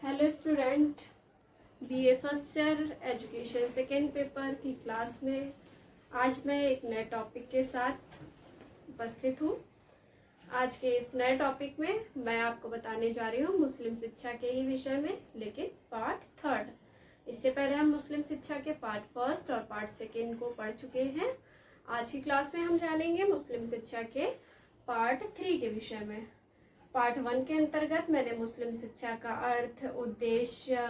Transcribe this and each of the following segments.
Hello student, BA first year education second paper की class में आज मैं एक नए टॉपिक के साथ उपस्थित हूँ। आज के इस नए टॉपिक में मैं आपको बताने जा रही हूँ मुस्लिम शिक्षा के ही विषय में, लेकिन पार्ट थर्ड। इससे पहले हम मुस्लिम शिक्षा के पार्ट फर्स्ट और पार्ट सेकेंड को पढ़ चुके हैं। आज की क्लास में हम जानेंगे मुस्लिम शिक्षा के पार्ट थ्री के विषय में। पार्ट वन के अंतर्गत मैंने मुस्लिम शिक्षा का अर्थ, उद्देश्य,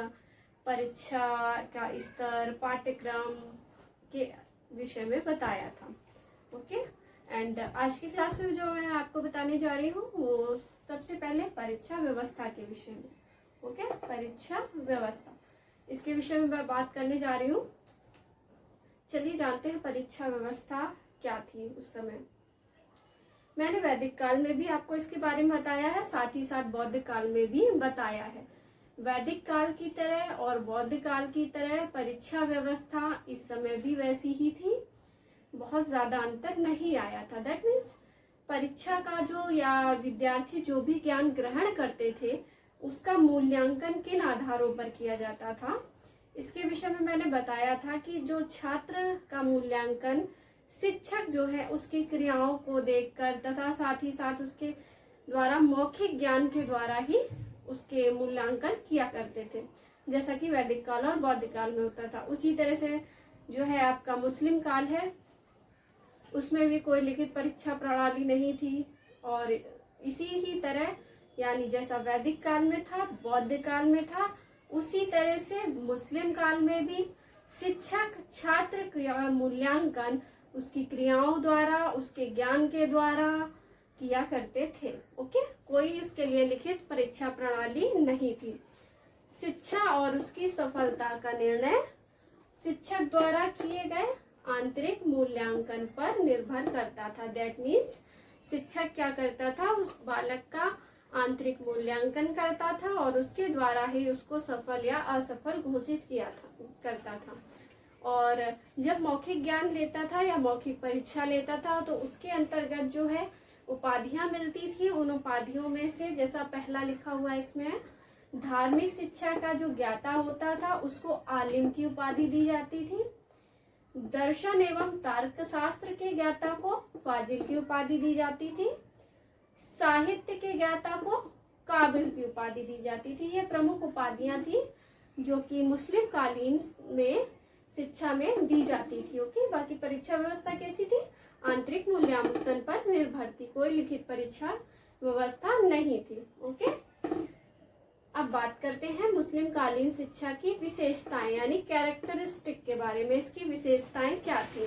परीक्षा का स्तर, पाठ्यक्रम के विषय में बताया था। ओके, एंड आज की क्लास में जो मैं आपको बताने जा रही हूँ वो सबसे पहले परीक्षा व्यवस्था के विषय में। ओके, परीक्षा व्यवस्था, इसके विषय में मैं बात करने जा रही हूँ। चलिए जानते हैं परीक्षा व्यवस्था क्या थी उस समय। मैंने वैदिक काल में भी आपको इसके बारे में बताया है, साथ ही साथ बौद्ध काल में भी बताया है। वैदिक काल की तरह और बौद्ध काल की तरह परीक्षा व्यवस्था इस समय भी वैसी ही थी, बहुत ज्यादा अंतर नहीं आया था। दैट मीन्स परीक्षा का जो या विद्यार्थी जो भी ज्ञान ग्रहण करते थे उसका मूल्यांकन किन आधारों पर किया जाता था, इसके विषय में मैंने बताया था कि जो छात्र का मूल्यांकन शिक्षक जो है उसकी क्रियाओं को देखकर तथा साथ ही साथ उसके द्वारा मौखिक ज्ञान के द्वारा ही उसके मूल्यांकन किया करते थे, जैसा कि वैदिक काल और बौद्ध काल में होता था। उसी तरह से जो है आपका मुस्लिम काल है, उसमें भी कोई लिखित परीक्षा प्रणाली नहीं थी, और इसी ही तरह यानी जैसा वैदिक काल में था, बौद्ध काल में था, उसी तरह से मुस्लिम काल में भी शिक्षक छात्र का मूल्यांकन उसकी क्रियाओं द्वारा, उसके ज्ञान के द्वारा किया करते थे। ओके, कोई उसके लिए लिखित परीक्षा प्रणाली नहीं थी। शिक्षा और उसकी सफलता का निर्णय शिक्षक द्वारा किए गए आंतरिक मूल्यांकन पर निर्भर करता था। दैट मीन्स शिक्षक क्या करता था, उस बालक का आंतरिक मूल्यांकन करता था और उसके द्वारा ही उसको सफल या असफल घोषित करता था। और जब मौखिक ज्ञान लेता था या मौखिक परीक्षा लेता था तो उसके अंतर्गत जो है उपाधियां मिलती थी। उन उपाधियों में से जैसा पहला लिखा हुआ इसमें, धार्मिक शिक्षा का जो ज्ञाता होता था उसको आलिम की उपाधि दी जाती थी। दर्शन एवं तर्क शास्त्र के ज्ञाता को फाजिल की उपाधि दी जाती थी। साहित्य के ज्ञाता को काबिल की उपाधि दी जाती थी। ये प्रमुख उपाधियां थी जो कि मुस्लिम कालीन में शिक्षा में दी जाती थी। ओके, बाकी परीक्षा व्यवस्था कैसी थी, आंतरिक मूल्यांकन पर निर्भर थी, कोई लिखित परीक्षा व्यवस्था नहीं थी। ओके, अब बात करते हैं मुस्लिम कालीन शिक्षा की विशेषताएं यानी कैरेक्टरिस्टिक के बारे में। इसकी विशेषताएं क्या थी,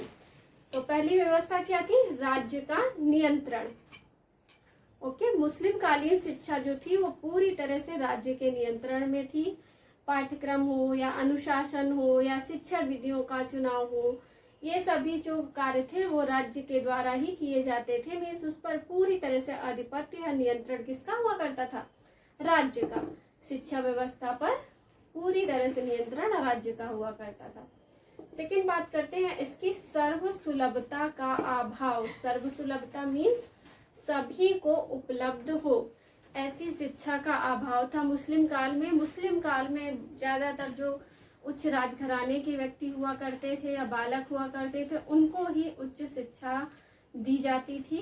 तो पहली व्यवस्था क्या थी, राज्य का नियंत्रण। ओके, मुस्लिम कालीन शिक्षा जो थी वो पूरी तरह से राज्य के नियंत्रण में थी। पाठ्यक्रम हो या अनुशासन हो या शिक्षण विधियों का चुनाव हो, ये सभी जो कार्य थे वो राज्य के द्वारा ही किए जाते थे। मीन्स उस पर पूरी तरह से आधिपत्य या नियंत्रण किसका हुआ करता था, राज्य का। शिक्षा व्यवस्था पर पूरी तरह से नियंत्रण राज्य का हुआ करता था। सेकंड बात करते हैं इसकी सर्वसुलभता का अभाव। सर्वसुलभता मीन्स सभी को उपलब्ध हो, ऐसी शिक्षा का अभाव था मुस्लिम काल में। मुस्लिम काल में ज्यादातर जो उच्च राजघराने के व्यक्ति हुआ करते थे या बालक हुआ करते थे उनको ही उच्च शिक्षा दी जाती थी,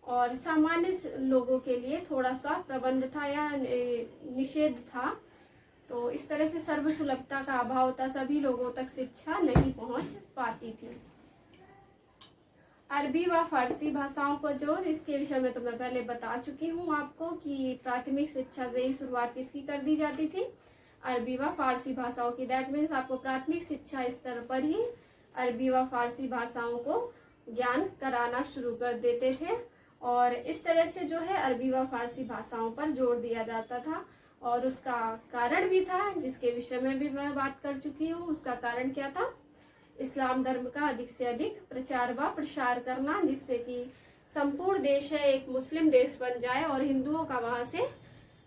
और सामान्य लोगों के लिए थोड़ा सा प्रबंध था या निषेध था। तो इस तरह से सर्वसुलभता का अभाव था, सभी लोगों तक शिक्षा नहीं पहुंच पाती थी। अरबी व फारसी भाषाओं को जो, इसके विषय में तो मैं पहले बता चुकी हूँ आपको कि प्राथमिक शिक्षा से ही शुरुआत किसकी कर दी जाती थी, अरबी व फारसी भाषाओं की। दैट मीन्स आपको प्राथमिक शिक्षा स्तर पर ही अरबी व फारसी भाषाओं को ज्ञान कराना शुरू कर देते थे, और इस तरह से जो है अरबी व फारसी भाषाओं पर जोर दिया जाता था। और उसका कारण भी था जिसके विषय में भी मैं बात कर चुकी हूँ। उसका कारण क्या था, इस्लाम धर्म का अधिक से अधिक प्रचार व प्रसार करना, जिससे कि संपूर्ण देश है एक मुस्लिम देश बन जाए और हिंदुओं का वहां से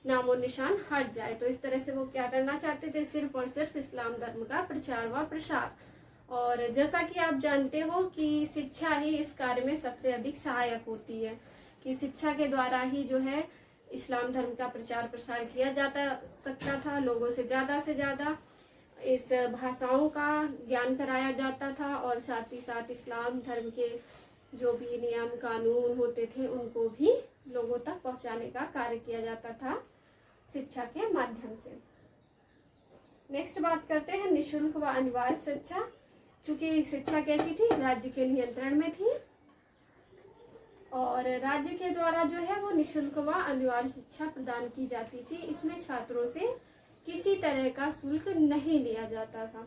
नामो निशान हट जाए। तो इस तरह से वो क्या करना चाहते थे, सिर्फ और सिर्फ इस्लाम धर्म का प्रचार व प्रसार। और जैसा कि आप जानते हो कि शिक्षा ही इस कार्य में सबसे अधिक सहायक होती है, कि शिक्षा के द्वारा ही जो है इस्लाम धर्म का प्रचार प्रसार किया जाता सकता था, लोगों से ज़्यादा इस भाषाओं का ज्ञान कराया जाता था, और साथ ही साथ इस्लाम धर्म के जो भी नियम कानून होते थे उनको भी लोगों तक पहुंचाने का कार्य किया जाता था शिक्षा के माध्यम से। नेक्स्ट बात करते हैं निःशुल्क व अनिवार्य शिक्षा। चूंकि शिक्षा कैसी थी, राज्य के नियंत्रण में थी, और राज्य के द्वारा जो है वो निःशुल्क व अनिवार्य शिक्षा प्रदान की जाती थी। इसमें छात्रों से किसी तरह का शुल्क नहीं लिया जाता था,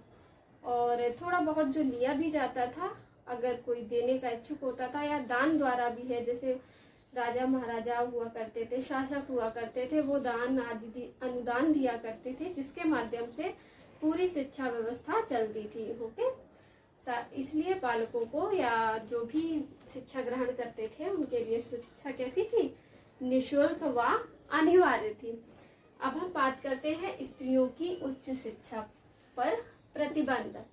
और थोड़ा बहुत जो लिया भी जाता था, अगर कोई देने का इच्छुक होता था, या दान द्वारा भी है, जैसे राजा महाराजा हुआ करते थे, शासक हुआ करते थे, वो दान आदि अनुदान दिया करते थे, जिसके माध्यम से पूरी शिक्षा व्यवस्था चलती थी। ओके, इसलिए बालकों को या जो भी शिक्षा ग्रहण करते थे उनके लिए शिक्षा कैसी थी, निःशुल्क व अनिवार्य थी। अब हम बात करते हैं स्त्रियों की उच्च शिक्षा पर प्रतिबंध।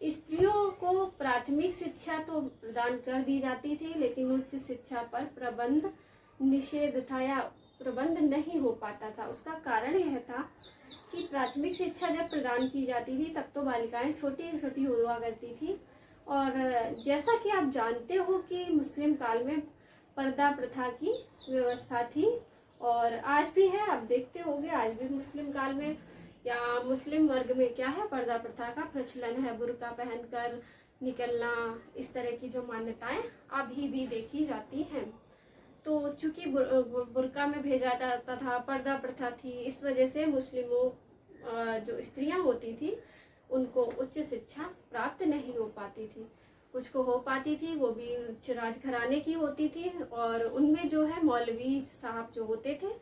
स्त्रियों को प्राथमिक शिक्षा तो प्रदान कर दी जाती थी, लेकिन उच्च शिक्षा पर प्रबंध निषेध था या प्रबंध नहीं हो पाता था। उसका कारण यह था कि प्राथमिक शिक्षा जब प्रदान की जाती थी तब तो बालिकाएं छोटी छोटी हुआ करती थी, और जैसा कि आप जानते हो कि मुस्लिम काल में पर्दा प्रथा की व्यवस्था थी, और आज भी है। आप देखते होंगे आज भी मुस्लिम काल में या मुस्लिम वर्ग में क्या है, पर्दा प्रथा का प्रचलन है। बुर्का पहनकर निकलना, इस तरह की जो मान्यताएं अभी भी देखी जाती हैं। तो चूंकि बुर्का में भेजा जाता था, पर्दा प्रथा थी, इस वजह से मुस्लिमों जो स्त्रियां होती थी उनको उच्च शिक्षा प्राप्त नहीं हो पाती थी। कुछ को हो पाती थी, वो भी उच्च राजघराने की होती थी, और उनमें जो है मौलवी साहब जो होते थे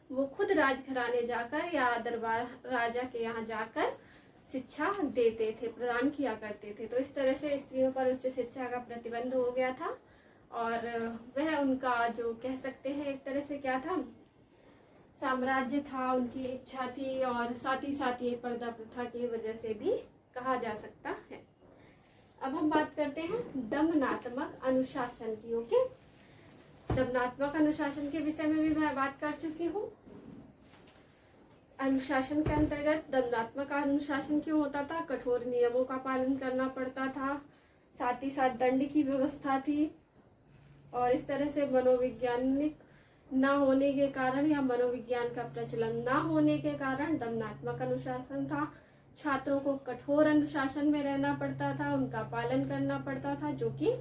वो खुद राजघराने जाकर या दरबार राजा के यहाँ जाकर शिक्षा देते थे, प्रदान किया करते थे। तो इस तरह से स्त्रियों पर उच्च शिक्षा का प्रतिबंध हो गया था, और वह उनका जो कह सकते हैं एक तरह से क्या था, साम्राज्य था, उनकी इच्छा थी, और साथ ही साथ ये पर्दा प्रथा की वजह से भी कहा जा सकता है। अब हम बात करते हैं दमनात्मक अनुशासन की। ओके, दमनात्मक अनुशासन के विषय में भी मैं बात कर चुकी हूँ। अनुशासन के अंतर्गत दमनात्मक अनुशासन क्यों होता था, कठोर नियमों का पालन करना पड़ता था, साथ ही साथ दंड की व्यवस्था थी, और इस तरह से मनोवैज्ञानिक न होने के कारण या मनोविज्ञान का प्रचलन न होने के कारण दमनात्मक अनुशासन था। छात्रों को कठोर अनुशासन में रहना पड़ता था, उनका पालन करना पड़ता था, जो कि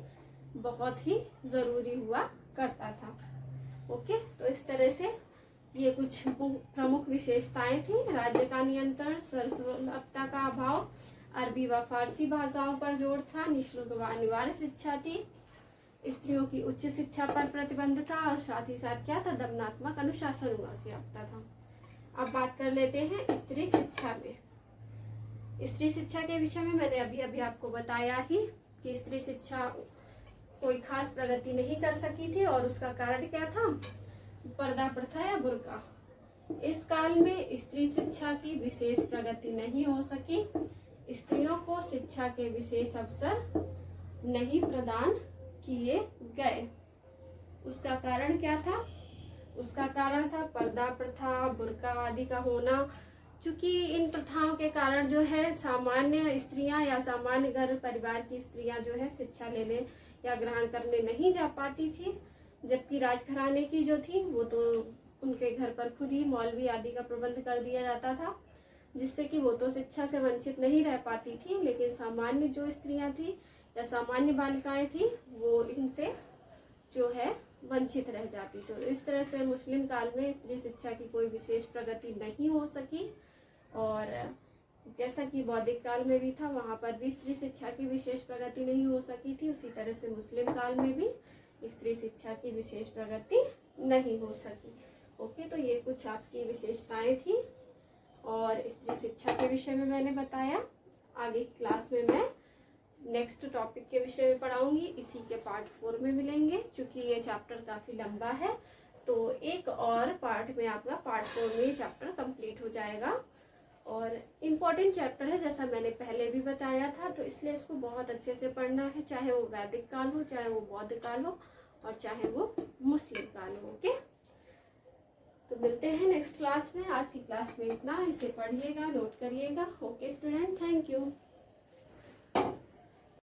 बहुत ही जरूरी हुआ करता था। ओके, तो इस तरह से ये कुछ प्रमुख विशेषताएं थी। राज्य का नियंत्रण, सरसता का अभाव, अरबी व फारसी भाषाओं पर जोर था, निःशुल्क व अनिवार्य शिक्षा थी, स्त्रियों की उच्च शिक्षा पर प्रतिबंध था, और साथ ही साथ क्या था, दमनात्मक अनुशासन हुआ करता था। अब बात कर लेते हैं स्त्री शिक्षा में। स्त्री शिक्षा के विषय में मैंने अभी आपको बताया ही कि स्त्री शिक्षा कोई खास प्रगति नहीं कर सकी थी, और उसका कारण क्या था, पर्दा प्रथा या बुर्का। इस काल में स्त्री शिक्षा की विशेष प्रगति नहीं हो सकी, स्त्रियों को शिक्षा के विशेष अवसर नहीं प्रदान किए गए। उसका कारण क्या था, उसका कारण था पर्दा प्रथा, बुर्का आदि का होना। चूंकि इन प्रथाओं के कारण जो है सामान्य स्त्रियां या सामान्य घर परिवार की स्त्रियां जो है शिक्षा लेने या ग्रहण करने नहीं जा पाती थी, जबकि राजघराने की जो थी वो तो उनके घर पर खुद ही मौलवी आदि का प्रबंध कर दिया जाता था, जिससे कि वो तो शिक्षा से वंचित नहीं रह पाती थी, लेकिन सामान्य जो स्त्रियां थी या सामान्य बालिकाएं थी वो इनसे जो है वंचित रह जाती। तो इस तरह से मुस्लिम काल में स्त्री शिक्षा की कोई विशेष प्रगति नहीं हो सकी, और जैसा कि बौद्धिक काल में भी था वहां पर भी स्त्री शिक्षा की विशेष प्रगति नहीं हो सकी थी, उसी तरह से मुस्लिम काल में भी स्त्री शिक्षा की विशेष प्रगति नहीं हो सकी। ओके, तो ये कुछ आपकी विशेषताएं थी, और स्त्री शिक्षा के विषय में मैंने बताया। आगे क्लास में मैं नेक्स्ट टॉपिक के विषय में पढ़ाऊंगी, इसी के पार्ट 4 में मिलेंगे। चूंकि ये चैप्टर काफी लंबा है, तो एक और पार्ट में आपका पार्ट 4 में ये चैप्टर कंप्लीट हो जाएगा, और इम्पॉर्टेंट चैप्टर है जैसा मैंने पहले भी बताया था, तो इसलिए इसको बहुत अच्छे से पढ़ना है, चाहे वो वैदिक काल हो, चाहे वो बौद्ध काल हो, और चाहे वो मुस्लिम काल हो। ओके, तो मिलते हैं नेक्स्ट क्लास में। आज की क्लास में इतना, इसे पढ़िएगा, नोट करिएगा। Okay student, thank you.